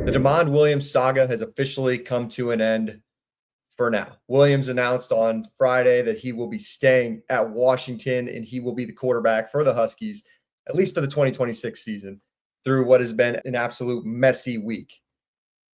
The DeMond Williams saga has officially come to an end for now. Williams announced on Friday that he will be staying at Washington and he will be the quarterback for the Huskies, at least for the 2026 season, through what has been an absolute messy week.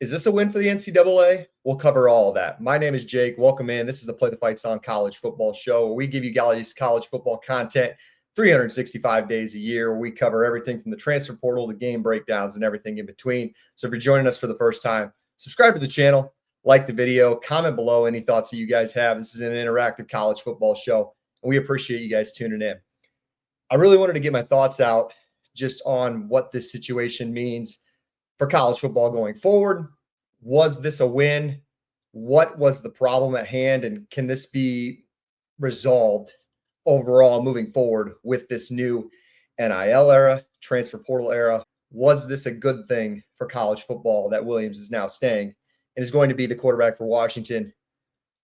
Is this a win for the NCAA? We'll cover all of that. My name is Jake. Welcome in. This is the Play the Fight Song College Football Show, where we give you guys college football content 365 days a year, where we cover everything from the transfer portal to game breakdowns and everything in between. So if you're joining us for the first time, subscribe to the channel, like the video, comment below any thoughts that you guys have. This is an interactive college football show, and we appreciate you guys tuning in. I really wanted to get my thoughts out just on what this situation means for college football going forward. Was this a win? What was the problem at hand? And can this be resolved overall moving forward with this new NIL era, transfer portal era? Was this a good thing for college football that Williams is now staying and is going to be the quarterback for Washington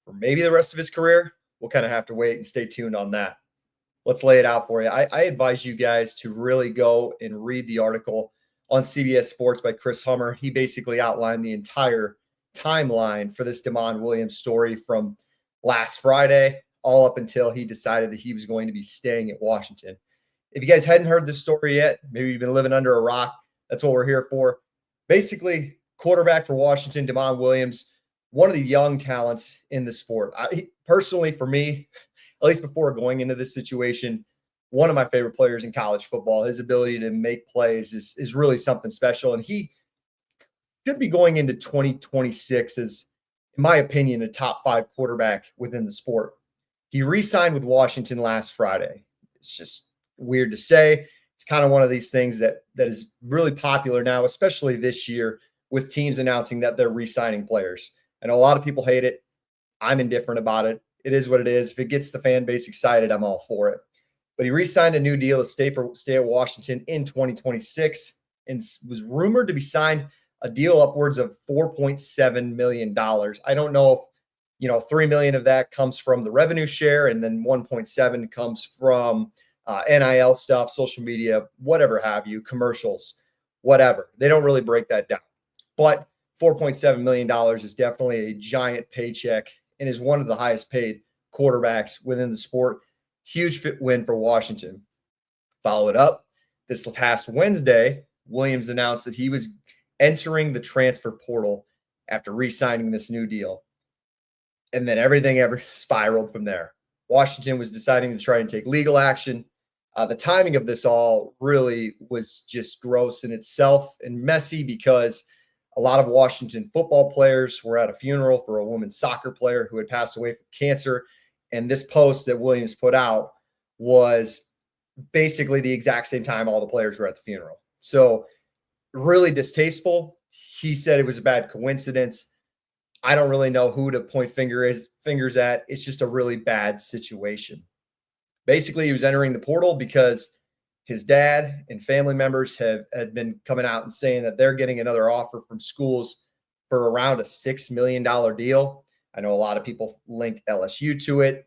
for maybe the rest of his career? We'll kind of have to wait and stay tuned on that. Let's lay it out for you. I advise you guys to really go and read the article on CBS Sports by Chris Hummer. He basically outlined the entire timeline for this DeMond Williams story from last Friday all up until he decided that he was going to be staying at Washington. If you guys hadn't heard this story yet, maybe you've been living under a rock. That's what we're here for. Basically, quarterback for Washington, DeMond Williams, one of the young talents in the sport. Personally, for me, at least before going into this situation, one of my favorite players in college football. His ability to make plays is really something special. And he should be going into 2026 as, in my opinion, a top 5 quarterback within the sport. He re-signed with Washington last Friday. It's just weird to say. It's kind of one of these things that is really popular now, especially this year, with teams announcing that they're re-signing players. I know a lot of people hate it. I'm indifferent about it. It is what it is. If it gets the fan base excited, I'm all for it. But he re-signed a new deal to stay at Washington in 2026 and was rumored to be signed a deal upwards of $4.7 million. I don't know if, $3 million of that comes from the revenue share, and then 1.7 comes from NIL stuff, social media, whatever have you, commercials, whatever. They don't really break that down. But $4.7 million is definitely a giant paycheck and is one of the highest paid quarterbacks within the sport. Huge win for Washington. Followed up this past Wednesday, Williams announced that he was entering the transfer portal after re-signing this new deal. And then everything ever spiraled from there. Washington was deciding to try and take legal action. The timing of this all really was just gross in itself and messy because a lot of Washington football players were at a funeral for a women's soccer player who had passed away from cancer. And this post that Williams put out was basically the exact same time all the players were at the funeral. So really distasteful. He said it was a bad coincidence. I don't really know who to point fingers at. It's just a really bad situation. Basically, he was entering the portal because his dad and family members had been coming out and saying that they're getting another offer from schools for around a $6 million deal. I know a lot of people linked LSU to it.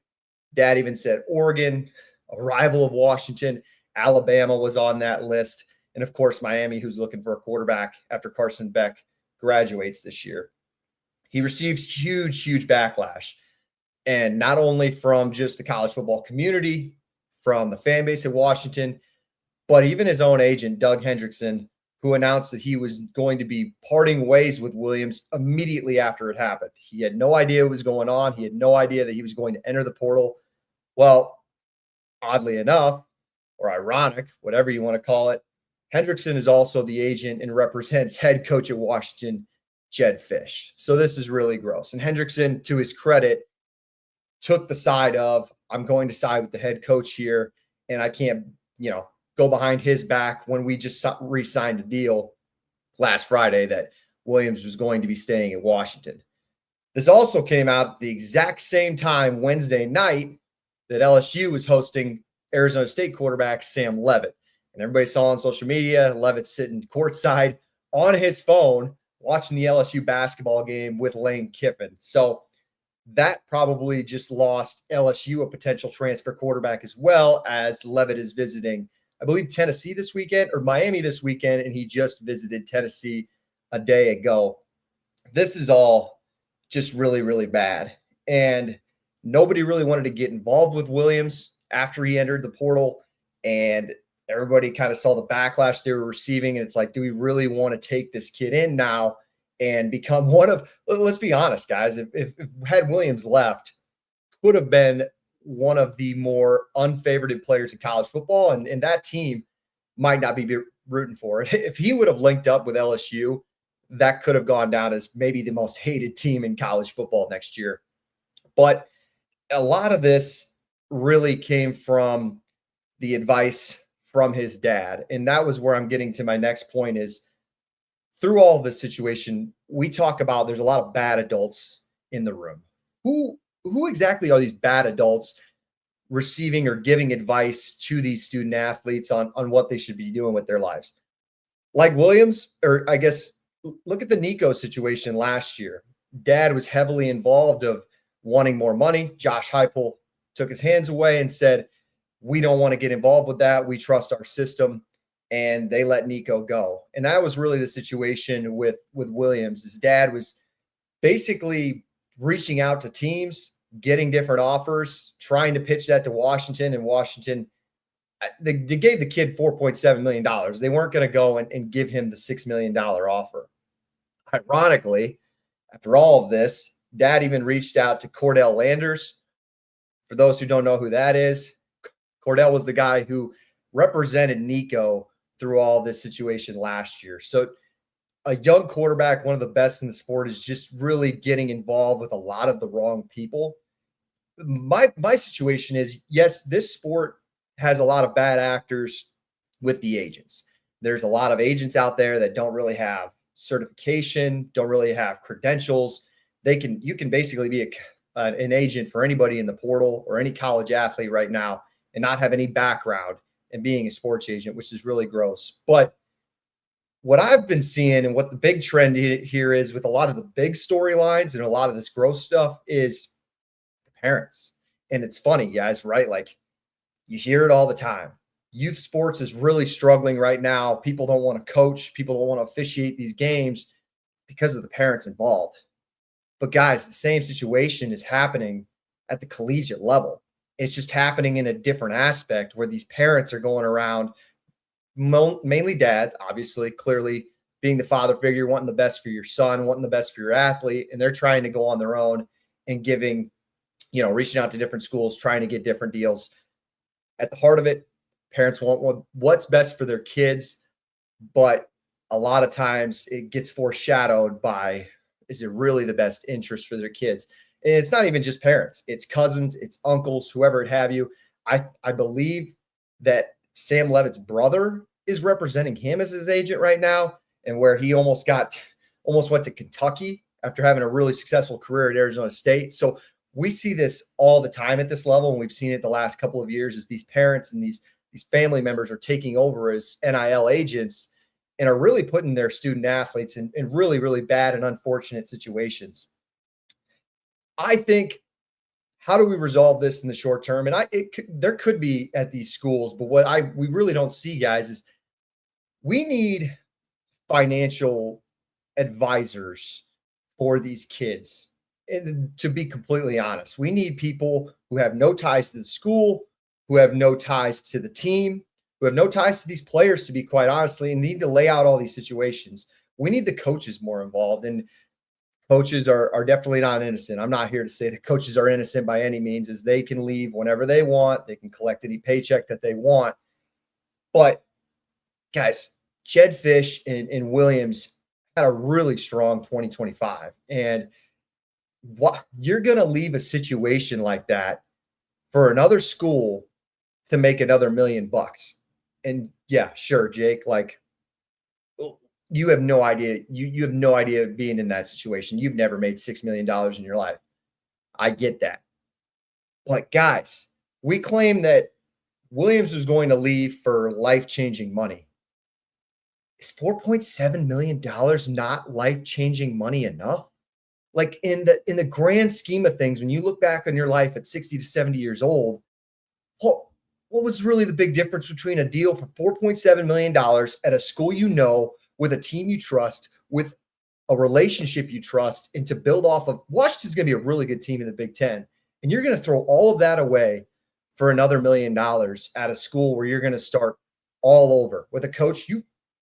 Dad even said Oregon, a rival of Washington. Alabama was on that list. And, of course, Miami, who's looking for a quarterback after Carson Beck graduates this year. He received huge, huge backlash. And not only from just the college football community, from the fan base in Washington, but even his own agent, Doug Hendrickson, who announced that he was going to be parting ways with Williams immediately after it happened. He had no idea what was going on. He had no idea that he was going to enter the portal. Well, oddly enough, or ironic, whatever you want to call it, Hendrickson is also the agent and represents head coach at Washington, Jedd Fisch. So this is really gross. And Hendrickson, to his credit, took the side of, I'm going to side with the head coach here, and I can't, go behind his back when we just re-signed a deal last Friday that Williams was going to be staying at Washington. This also came out at the exact same time Wednesday night that LSU was hosting Arizona State quarterback Sam Leavitt. And everybody saw on social media, Leavitt sitting courtside on his phone watching the LSU basketball game with Lane Kiffin. So that probably just lost LSU a potential transfer quarterback as well, as Leavitt is visiting, I believe, Tennessee this weekend or Miami this weekend, and he just visited Tennessee a day ago. This is all just really, really bad. And nobody really wanted to get involved with Williams after he entered the portal. And everybody kind of saw the backlash they were receiving. And it's like, do we really want to take this kid in now and become one of, let's be honest, guys, if had Williams left, could have been one of the more unfavored players in college football. And that team might not be rooting for it. If he would have linked up with LSU, that could have gone down as maybe the most hated team in college football next year. But a lot of this really came from the advice from his dad. And that was where I'm getting to my next point is through all of this situation, we talk about there's a lot of bad adults in the room. Who exactly are these bad adults receiving or giving advice to these student athletes on what they should be doing with their lives? Like Williams, or I guess look at the Nico situation last year. Dad was heavily involved of wanting more money. Josh Heupel took his hands away and said, we don't want to get involved with that. We trust our system. And they let Nico go. And that was really the situation with Williams. His dad was basically reaching out to teams, getting different offers, trying to pitch that to Washington. And Washington, they gave the kid $4.7 million. They weren't going to go and give him the $6 million offer. Ironically, after all of this, Dad even reached out to Cordell Landers. For those who don't know who that is, Cordell was the guy who represented Nico through all this situation last year. So a young quarterback, one of the best in the sport, is just really getting involved with a lot of the wrong people. My situation is, yes, this sport has a lot of bad actors with the agents. There's a lot of agents out there that don't really have certification, don't really have credentials. You can basically be an agent for anybody in the portal or any college athlete right now and not have any background in being a sports agent, which is really gross. But what I've been seeing and what the big trend here is with a lot of the big storylines and a lot of this gross stuff is the parents. And it's funny, guys, right? Like you hear it all the time. Youth sports is really struggling right now. People don't want to coach. People don't want to officiate these games because of the parents involved. But guys, the same situation is happening at the collegiate level. It's just happening in a different aspect where these parents are going around, mainly dads, obviously, clearly being the father figure, wanting the best for your son, wanting the best for your athlete, and they're trying to go on their own and giving, reaching out to different schools, trying to get different deals. At the heart of it, parents want what's best for their kids, but a lot of times it gets foreshadowed by, is it really the best interest for their kids? And it's not even just parents. It's cousins, it's uncles, whoever it have you. I believe that Sam Levitt's brother is representing him as his agent right now, and where he almost went to Kentucky after having a really successful career at Arizona State. So we see this all the time at this level, and we've seen it the last couple of years as these parents and these family members are taking over as NIL agents and are really putting their student athletes in really, really bad and unfortunate situations. I think, how do we resolve this in the short term? And there could be at these schools, but we really don't see, guys, is we need financial advisors for these kids. And to be completely honest, we need people who have no ties to the school, who have no ties to the team, who have no ties to these players, to be quite honestly, and need to lay out all these situations. We need the coaches more involved. And coaches are definitely not innocent. I'm not here to say that coaches are innocent by any means, as they can leave whenever they want. They can collect any paycheck that they want. But guys, Jedd Fisch and Williams had a really strong 2025. And what you're going to leave a situation like that for another school to make another $1 million. And yeah, sure, Jake, like, you have no idea. You have no idea being in that situation. You've never made $6 million in your life. I get that. But guys, we claim that Williams was going to leave for life-changing money. Is $4.7 million not life-changing money enough? Like in the grand scheme of things, when you look back on your life at 60 to 70 years old, what was really the big difference between a deal for $4.7 million at a school with a team you trust, with a relationship you trust, and to build off of. Washington's going to be a really good team in the Big Ten, and you're going to throw all of that away for another $1 million at a school where you're going to start all over with a coach.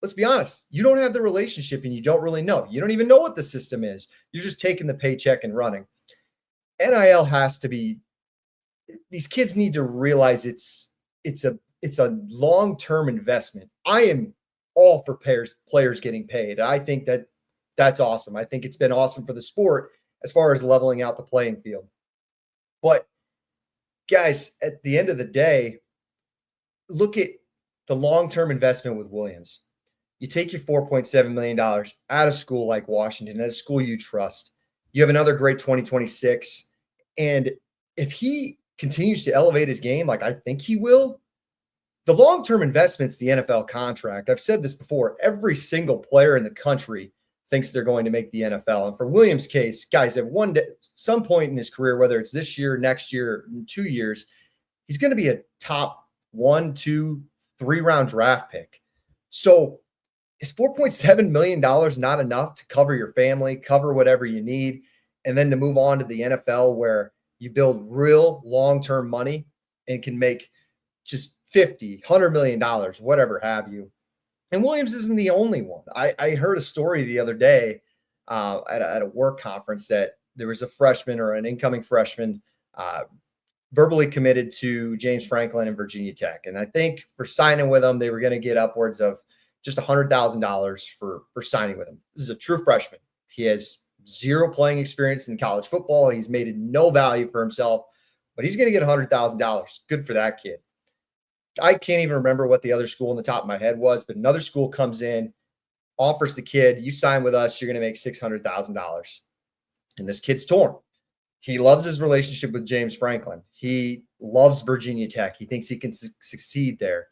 Let's be honest, you don't have the relationship and you don't really know. You don't even know what the system is. You're just taking the paycheck and running. NIL has to be, these kids need to realize it's a long-term investment. I am all for players getting paid. I think that's awesome. I think it's been awesome for the sport as far as leveling out the playing field. But guys, at the end of the day, look at the long-term investment with Williams. You take your $4.7 million out of school like Washington, at a school you trust. You have another great 2026. And if he continues to elevate his game like I think he will, the long-term investment's the NFL contract. I've said this before. Every single player in the country thinks they're going to make the NFL. And for Williams' case, guys, at some point in his career, whether it's this year, next year, 2 years, he's going to be a top 1, 2, 3-round draft pick. So is $4.7 million not enough to cover your family, cover whatever you need, and then to move on to the NFL where you build real long-term money and can make just $50, $100 million, whatever have you? And Williams isn't the only one. I heard a story the other day at a work conference that there was a freshman or an incoming freshman verbally committed to James Franklin and Virginia Tech. And I think for signing with them, they were going to get upwards of just $100,000 for signing with him. This is a true freshman. He has zero playing experience in college football. He's made no value for himself, but he's going to get $100,000. Good for that kid. I can't even remember what the other school on the top of my head was, but another school comes in, offers the kid, you sign with us, you're going to make $600,000. And this kid's torn. He loves his relationship with James Franklin. He loves Virginia Tech. He thinks he can succeed there.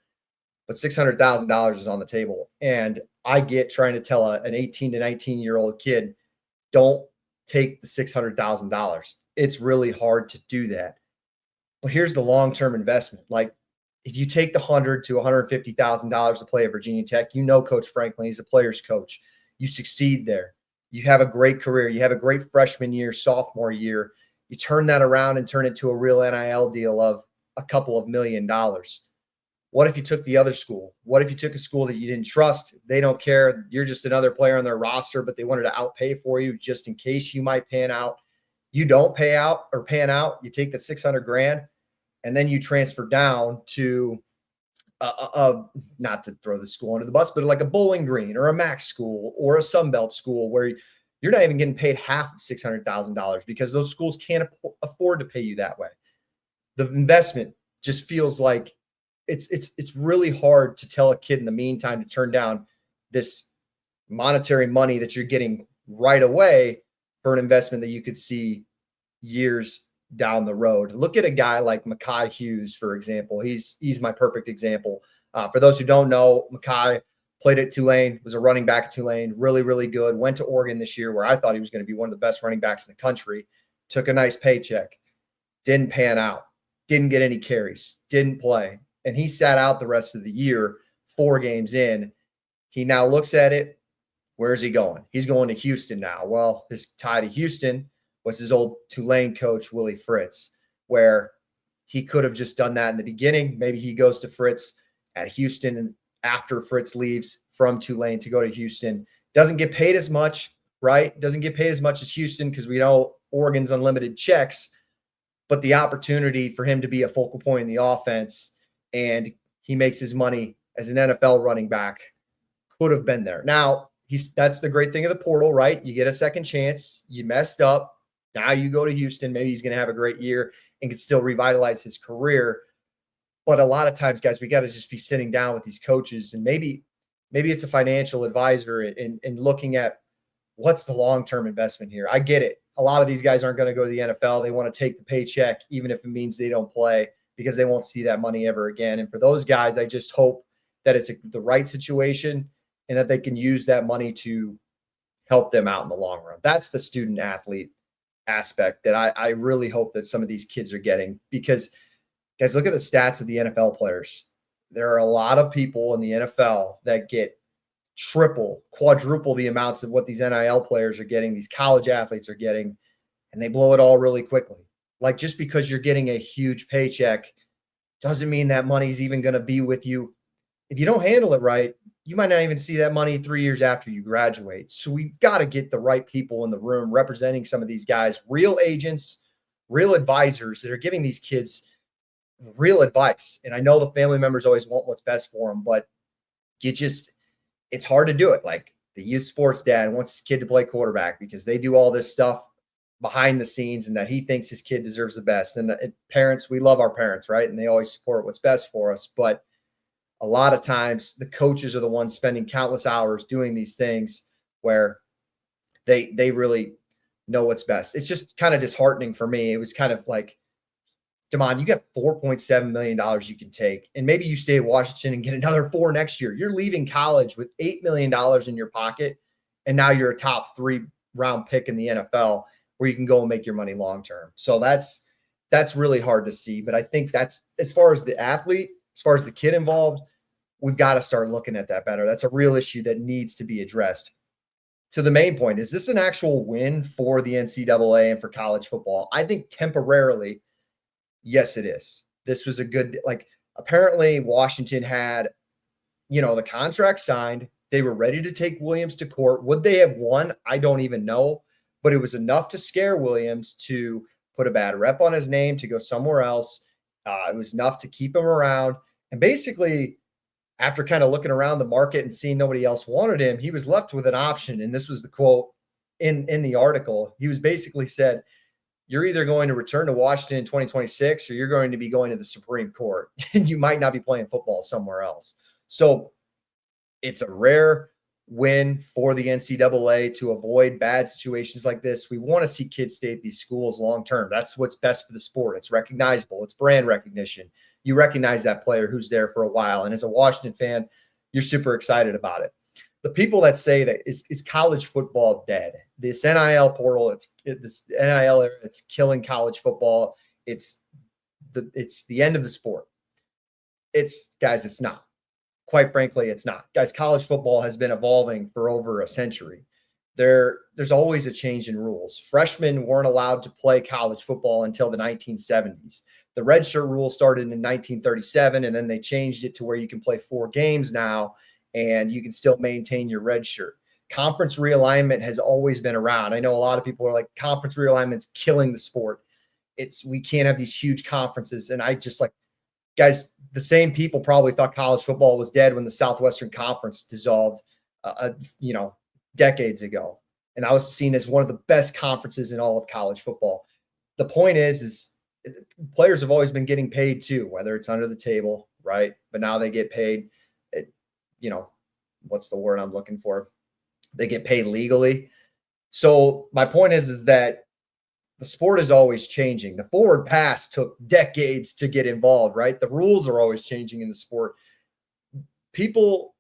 But $600,000 is on the table. And I get trying to tell an 18 to 19-year-old kid, don't take the $600,000. It's really hard to do that. But here's the long-term investment. Like, if you take the $100,000 to $150,000 to play at Virginia Tech, you know Coach Franklin, he's a player's coach. You succeed there. You have a great career. You have a great freshman year, sophomore year. You turn that around and turn it to a real NIL deal of a couple of $1 million. What if you took the other school? What if you took a school that you didn't trust? They don't care. You're just another player on their roster, but they wanted to outpay for you just in case you might pan out. You don't pan out. You take the $600,000 and then you transfer down to not to throw the school under the bus, but like a Bowling Green or a Max school or a Sunbelt school where you're not even getting paid half of $600,000 because those schools can't afford to pay you that way. The investment just feels like it's really hard to tell a kid in the meantime to turn down this monetary money that you're getting right away for an investment that you could see years down the road. Look at a guy like Mekhi Hughes, for example. He's my perfect example. For those who don't know, Mekhi played at Tulane, was a running back at Tulane, really, really good. Went to Oregon this year where I thought he was going to be one of the best running backs in the country. Took a nice paycheck. Didn't pan out. Didn't get any carries. Didn't play. And he sat out the rest of the year, 4 games in. He now looks at it. Where is he going? He's going to Houston now. Well, his tie to Houston was his old Tulane coach, Willie Fritz, where he could have just done that in the beginning. Maybe he goes to Fritz at Houston and after Fritz leaves from Tulane to go to Houston. Doesn't get paid as much, right? Doesn't get paid as much as Houston because we know Oregon's unlimited checks, but the opportunity for him to be a focal point in the offense and he makes his money as an NFL running back could have been there. Now, that's the great thing of the portal, right? You get a second chance. You messed up. Now you go to Houston. Maybe he's going to have a great year and can still revitalize his career. But a lot of times, guys, we got to just be sitting down with these coaches and maybe it's a financial advisor and looking at what's the long-term investment here. I get it. A lot of these guys aren't going to go to the NFL. They want to take the paycheck, even if it means they don't play, because they won't see that money ever again. And for those guys, I just hope that it's the right situation and that they can use that money to help them out in the long run. That's the student athlete aspect that I really hope that some of these kids are getting, because guys, look at the stats of the NFL players. There are a lot of people in the NFL that get triple, quadruple the amounts of what these NIL players are getting, these college athletes are getting, and they blow it all really quickly. Like, just because you're getting a huge paycheck doesn't mean that money's even going to be with you. If you don't handle it right, you might not even see that money 3 years after you graduate. So we've got to get the right people in the room representing some of these guys, real agents, real advisors that are giving these kids real advice. And I know the family members always want what's best for them, but it's hard to do it. Like, the youth sports dad wants his kid to play quarterback because they do all this stuff behind the scenes and that he thinks his kid deserves the best. And parents, we love our parents, right? And they always support what's best for us. But a lot of times the coaches are the ones spending countless hours doing these things where they really know what's best. It's just kind of disheartening for me. It was kind of like, Damon, you got $4.7 million you can take, and maybe you stay at Washington and get another $4 next year. You're leaving college with $8 million in your pocket, and now you're a top 3 round pick in the NFL where you can go and make your money long term. So that's really hard to see. But I think that's, as far as the athlete, as far as the kid involved, we've got to start looking at that better. That's a real issue that needs to be addressed. To the main point, is this an actual win for the NCAA and for college football? I think temporarily, yes, it is. This was a good, like, apparently Washington had, the contract signed. They were ready to take Williams to court. Would they have won? I don't even know. But it was enough to scare Williams to put a bad rep on his name, to go somewhere else. It was enough to keep him around. And basically, after kind of looking around the market and seeing nobody else wanted him, he was left with an option. And this was the quote in the article. He was basically said, you're either going to return to Washington in 2026 or you're going to be going to the Supreme Court, and you might not be playing football somewhere else. So it's a rare win for the NCAA to avoid bad situations like this. We want to see kids stay at these schools long term. That's what's best for the sport. It's recognizable. It's brand recognition. You recognize that player who's there for a while. And as a Washington fan, you're super excited about it. The people that say that is college football dead. This NIL portal, this NIL era, it's killing college football. It's the end of the sport. It's not. Quite frankly, it's not. Guys, college football has been evolving for over a century. There's always a change in rules. Freshmen weren't allowed to play college football until the 1970s. The redshirt rule started in 1937, and then they changed it to where you can play 4 games now, and you can still maintain your red shirt. Conference realignment has always been around. I know a lot of people are like, conference realignment's killing the sport. We can't have these huge conferences. And I just like, guys, the same people probably thought college football was dead when the Southwestern Conference dissolved, decades ago. And I was seen as one of the best conferences in all of college football. The point is players have always been getting paid too, whether it's under the table, right? But now they get paid, what's the word I'm looking for? They get paid legally. So my point is that the sport is always changing. The forward pass took decades to get involved, right? The rules are always changing in the sport. People,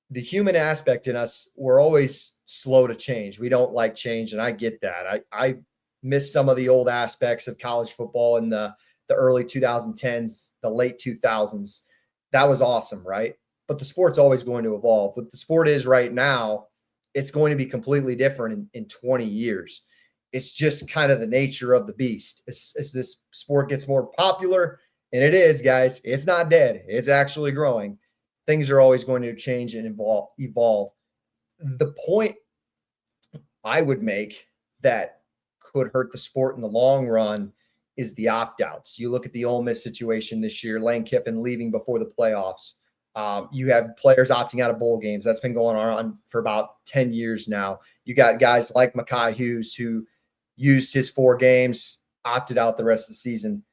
the human aspect in us, we're always slow to change. We don't like change, and I get that. I miss some of the old aspects of college football in the early 2010s, the late 2000s. That was awesome, right? But the sport's always going to evolve. What the sport is right now, it's going to be completely different in 20 years. It's just kind of the nature of the beast. As this sport gets more popular, and it is, guys, it's not dead. It's actually growing. Things are always going to change and evolve. The point I would make that could hurt the sport in the long run is the opt-outs. You look at the Ole Miss situation this year, Lane Kiffin leaving before the playoffs. You have players opting out of bowl games. That's been going on for about 10 years now. You got guys like Mekhi Hughes who used his 4 games, opted out the rest of the season.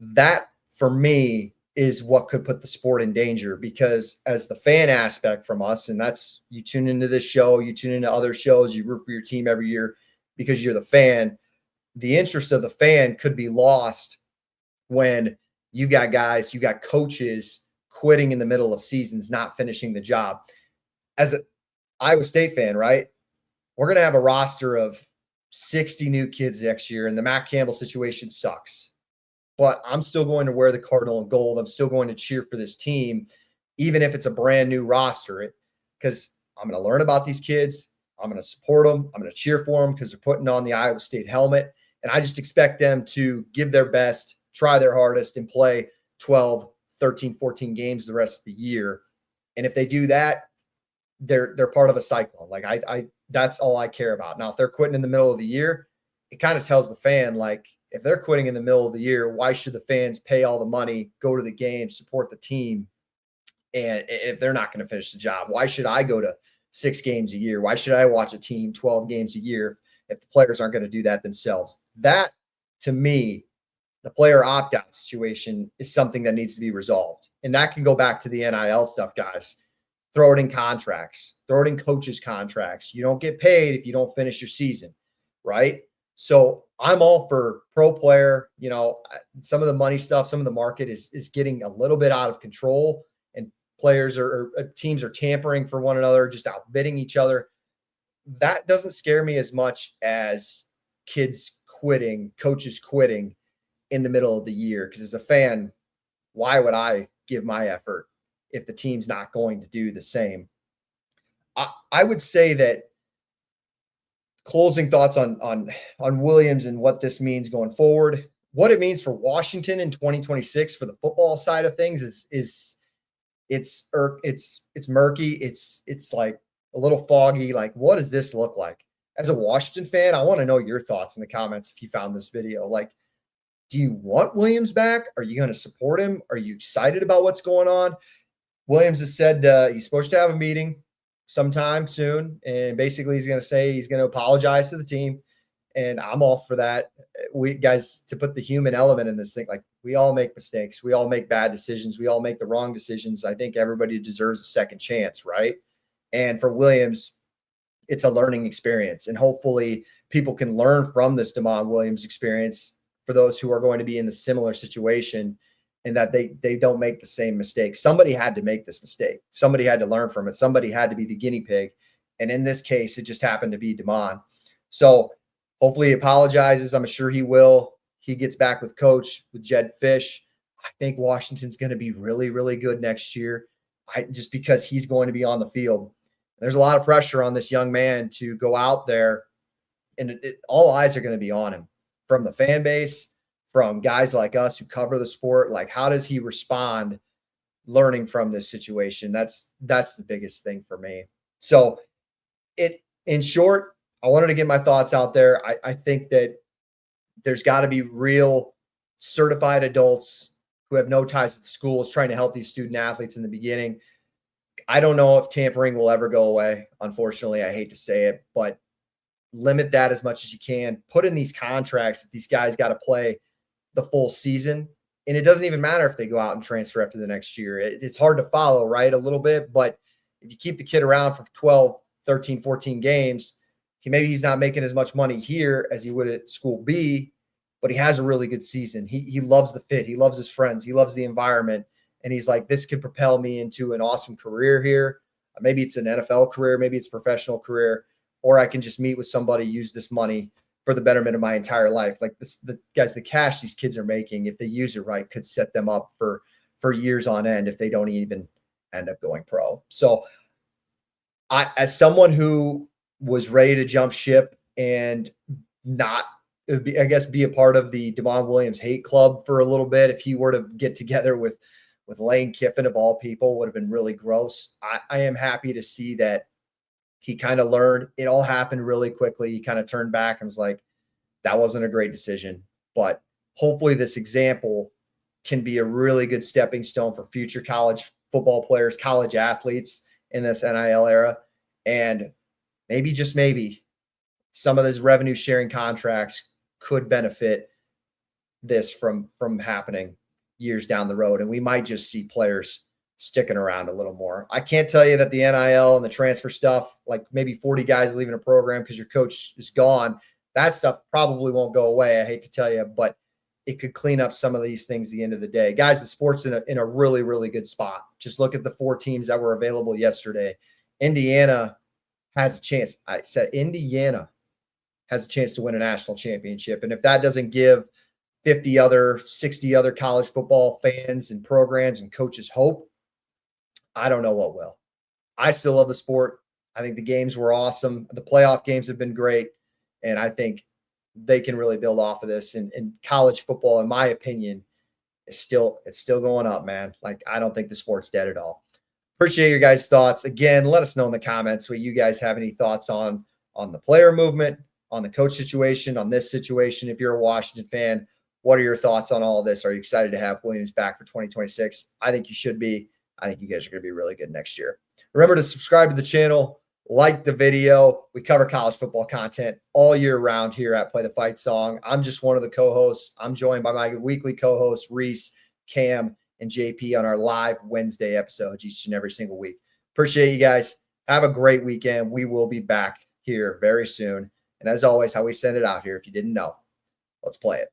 That, for me, is what could put the sport in danger, because as the fan aspect from us, and that's, you tune into this show, you tune into other shows, you root for your team every year because you're the fan. The interest of the fan could be lost when you got guys, you got coaches quitting in the middle of seasons, not finishing the job. As an Iowa State fan, right? We're going to have a roster of 60 new kids next year, and the Matt Campbell situation sucks. But I'm still going to wear the Cardinal and gold. I'm still going to cheer for this team, even if it's a brand new roster, because I'm going to learn about these kids. I'm going to support them. I'm going to cheer for them because they're putting on the Iowa State helmet. And I just expect them to give their best, try their hardest, and play 12, 13, 14 games the rest of the year. And if they do that, they're part of a cyclone. Like I that's all I care about. Now, if they're quitting in the middle of the year, it kind of tells the fan, like, if they're quitting in the middle of the year, why should the fans pay all the money, go to the game, support the team? And if they're not going to finish the job, why should I go to 6 games a year? Why should I watch a team 12 games a year if the players aren't going to do that themselves? That, to me, the player opt-out situation is something that needs to be resolved. And that can go back to the NIL stuff, guys. Throw it in contracts, throw it in coaches' contracts. You don't get paid if you don't finish your season, right? So I'm all for pro player. You know, some of the money stuff, some of the market is getting a little bit out of control, and players or teams are tampering for one another, just outbidding each other. That doesn't scare me as much as kids quitting, coaches quitting in the middle of the year. Because as a fan, why would I give my effort if the team's not going to do the same? I would say that closing thoughts on Williams and what this means going forward, what it means for Washington in 2026 for the football side of things is it's murky. It's like a little foggy. Like, what does this look like? As a Washington fan, I want to know your thoughts in the comments if you found this video. Like, do you want Williams back? Are you going to support him? Are you excited about what's going on? Williams has said he's supposed to have a meeting sometime soon, and basically he's going to say he's going to apologize to the team, and I'm all for that. We guys, to put the human element in this thing, like, we all make mistakes, we all make bad decisions, we all make the wrong decisions. I think everybody deserves a second chance, right? And for Williams, it's a learning experience, and hopefully people can learn from this Damon Williams experience for those who are going to be in the similar situation, and that they don't make the same mistake. Somebody had to make this mistake. Somebody had to learn from it. Somebody had to be the guinea pig. And in this case, it just happened to be Damon. So hopefully he apologizes. I'm sure he will. He gets back with coach, with Jed Fish. I think Washington's going to be really, really good next year. Just because he's going to be on the field. There's a lot of pressure on this young man to go out there, and all eyes are going to be on him from the fan base, from guys like us who cover the sport. Like, how does he respond learning from this situation? That's the biggest thing for me. So in short, I wanted to get my thoughts out there. I think that there's got to be real certified adults who have no ties to the schools trying to help these student athletes in the beginning. I don't know if tampering will ever go away. Unfortunately, I hate to say it, but limit that as much as you can. Put in these contracts that these guys got to play the full season. And it doesn't even matter if they go out and transfer after the next year. It's hard to follow, right? A little bit, but if you keep the kid around for 12, 13, 14 games, maybe he's not making as much money here as he would at school B, but he has a really good season. He loves the fit. He loves his friends. He loves the environment. And he's like, this could propel me into an awesome career here. Maybe it's an NFL career. Maybe it's a professional career. Or I can just meet with somebody, use this money for the betterment of my entire life. Like the cash these kids are making, if they use it right, could set them up for years on end if they don't even end up going pro. So as someone who was ready to jump ship and not, I guess, be a part of the Damon Williams hate club for a little bit, if he were to get together with Lane Kiffin of all people, would have been really gross. I am happy to see that he kind of learned. It all happened really quickly. He kind of turned back and was like, that wasn't a great decision. But hopefully this example can be a really good stepping stone for future college football players, college athletes in this NIL era. And maybe, just maybe, some of those revenue sharing contracts could benefit this from happening years down the road. And we might just see players sticking around a little more. I can't tell you that the NIL and the transfer stuff, like maybe 40 guys leaving a program because your coach is gone, that stuff probably won't go away. I hate to tell you, but it could clean up some of these things at the end of the day. Guys, the sport's in a really, really good spot. Just look at the 4 teams that were available yesterday. Indiana has a chance. I said Indiana has a chance to win a national championship. And if that doesn't give 60 other college football fans and programs and coaches hope, I don't know what will. I still love the sport. I think the games were awesome. The playoff games have been great. And I think they can really build off of this. And college football, in my opinion, it's still going up, man. Like, I don't think the sport's dead at all. Appreciate your guys' thoughts. Again, let us know in the comments what you guys have any thoughts on the player movement, on the coach situation, on this situation. If you're a Washington fan, what are your thoughts on all of this? Are you excited to have Williams back for 2026? I think you should be. I think you guys are going to be really good next year. Remember to subscribe to the channel, like the video. We cover college football content all year round here at Play the Fight Song. I'm just one of the co-hosts. I'm joined by my weekly co-hosts, Reese, Cam, and JP on our live Wednesday episodes each and every single week. Appreciate you guys. Have a great weekend. We will be back here very soon. And as always, how we send it out here, if you didn't know, let's play it.